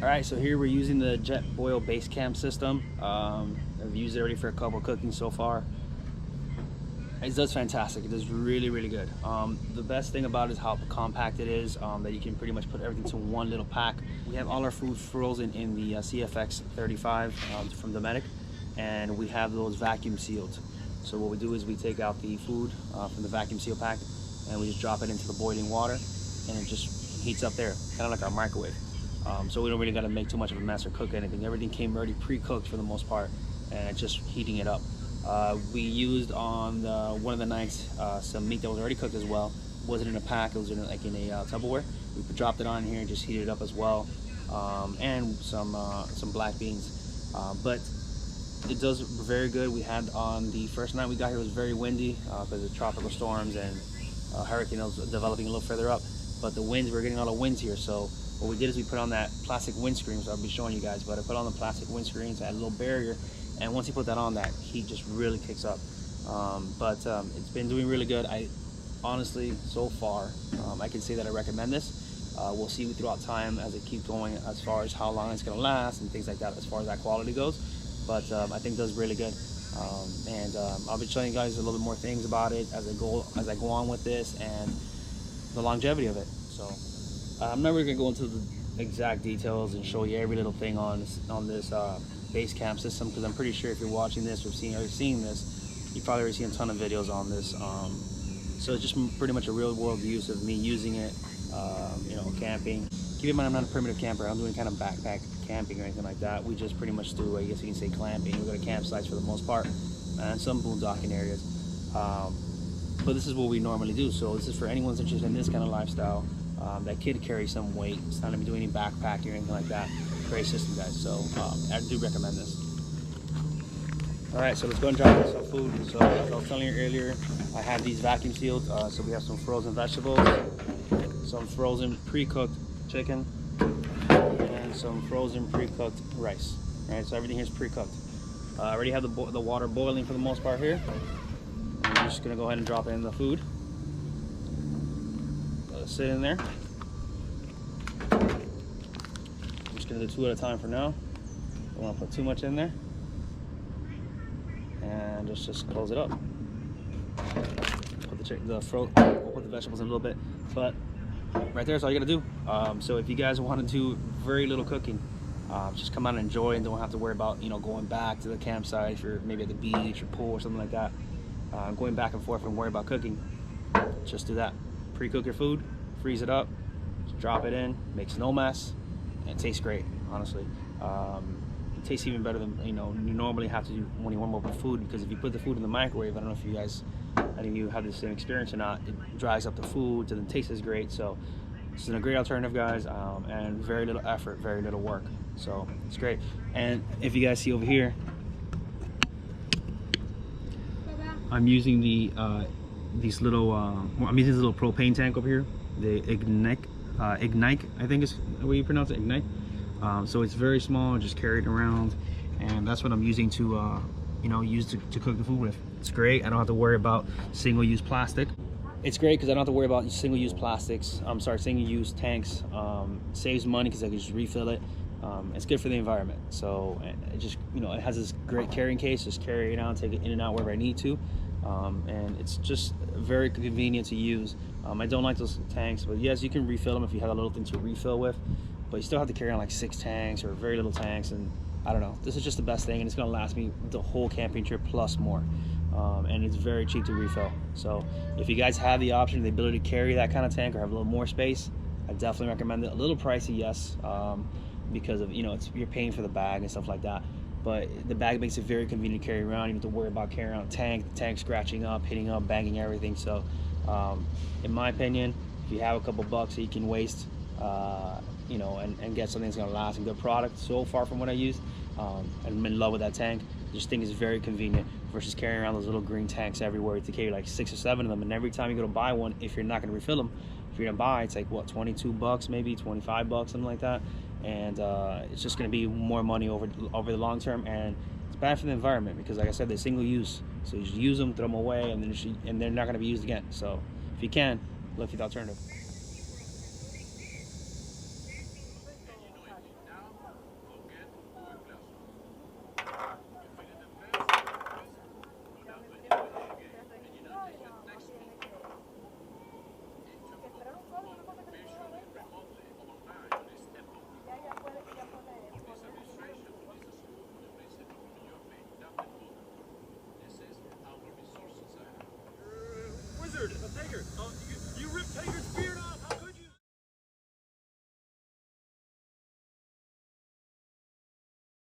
Alright, so here we're using the Jetboil Basecamp System. I've used it already for a couple cookings so far. It does fantastic. It does really, really good. The best thing about it is how compact it is, that you can pretty much put everything to one little pack. We have all our food frozen in the CFX 35 from Dometic, and we have those vacuum sealed. So what we do is we take out the food from the vacuum seal pack and we just drop it into the boiling water, and it just heats up there, kind of like our microwave. So we don't really got to make too much of a mess or cook anything. Everything came already pre-cooked for the most part, and it's just heating it up. We used on one of the nights some meat that was already cooked as well. It wasn't in a pack, it was in a Tupperware. We dropped it on here and just heated it up as well, and some black beans. But it does very good. We had on the first night we got here, it was very windy because of tropical storms and hurricane was developing a little further up. But the winds, we're getting all the winds here, so what we did is we put on that plastic windscreen, so I'll be showing you guys, but I put on the plastic windscreen to add a little barrier, and once you put that on, that heat just really kicks up. It's been doing really good. I honestly, so far, I can say that I recommend this. We'll see throughout time as it keeps going as far as how long it's going to last and things like that as far as that quality goes, but I think it does really good. I'll be showing you guys a little bit more things about it as I go on with this and the longevity of it. So I'm not really going to go into the exact details and show you every little thing on this Basecamp system, because I'm pretty sure if you're watching this or seeing this, you've probably already seen a ton of videos on this. So it's just pretty much a real world use of me using it, camping. Keep in mind, I'm not a primitive camper. I'm doing kind of backpack camping or anything like that. We just pretty much do, I guess you can say, clamping. We go to campsites for the most part and some boondocking areas. But this is what we normally do. So this is for anyone who's interested in this kind of lifestyle, that could carry some weight. It's not going to be doing any backpacking or anything like that. Great system, guys. So I do recommend this. All right, so let's go and drop in some food. So as I was telling you earlier, I have these vacuum sealed. So we have some frozen vegetables, some frozen pre-cooked chicken, and some frozen pre-cooked rice. All right, so everything here is pre-cooked. I already have the water boiling for the most part here. I'm just gonna go ahead and drop in the food. Let it sit in there. I'm just gonna do 2 at a time for now. Don't want to put too much in there, and just close it up. Put we'll put the vegetables in a little bit, but right there is all you gotta do. So if you guys want to do very little cooking, just come out and enjoy, and don't have to worry about going back to the campsite if you're maybe at the beach or pool or something like that, going back and forth and worry about cooking. Just do that. Pre-cook your food, freeze it up, just drop it in, makes no mess, and it tastes great. Honestly, it tastes even better than you normally have to do when you warm up with food, because if you put the food in the microwave, I don't know if you guys, any of you have the same experience or not, it dries up the food, doesn't taste as great. So this is a great alternative, guys, and very little effort, very little work. So it's great. And if you guys see over here, I'm using I'm using this little propane tank over here, the Ignite, I think is the way you pronounce it, Ignite. So it's very small, just carry it around, and that's what I'm using to use to cook the food with. It's great. I don't have to worry about single-use plastic. It's great because I don't have to worry about single-use plastics. Single-use tanks. Saves money because I can just refill it. It's good for the environment. So it just it has this great carrying case. Just carry it out, take it in and out wherever I need to, and it's just very convenient to use. I don't like those tanks, but yes, you can refill them if you have a little thing to refill with. But you still have to carry on like 6 tanks or very little tanks, and I don't know. This is just the best thing, and it's gonna last me the whole camping trip plus more. And it's very cheap to refill. So if you guys have the option, the ability to carry that kind of tank or have a little more space, I definitely recommend it. A little pricey, yes, because of you're paying for the bag and stuff like that. But the bag makes it very convenient to carry around. You don't have to worry about carrying around the tank scratching up, hitting up, banging everything. So in my opinion, if you have a couple bucks that you can waste, and get something that's gonna last, a good product. So far from what I use, I'm in love with that tank. Just think it's very convenient versus carrying around those little green tanks everywhere to carry like 6 or 7 of them, and every time you go to buy one, if you're not gonna refill them, if you're gonna buy, it's like what, 22 bucks, maybe 25 bucks, something like that, and it's just gonna be more money over the long term, and it's bad for the environment because, like I said, they're single use, so you just use them, throw them away, and then they're not gonna be used again. So if you can, look for the alternative. beard. A Tager. You ripped Tager's beard off.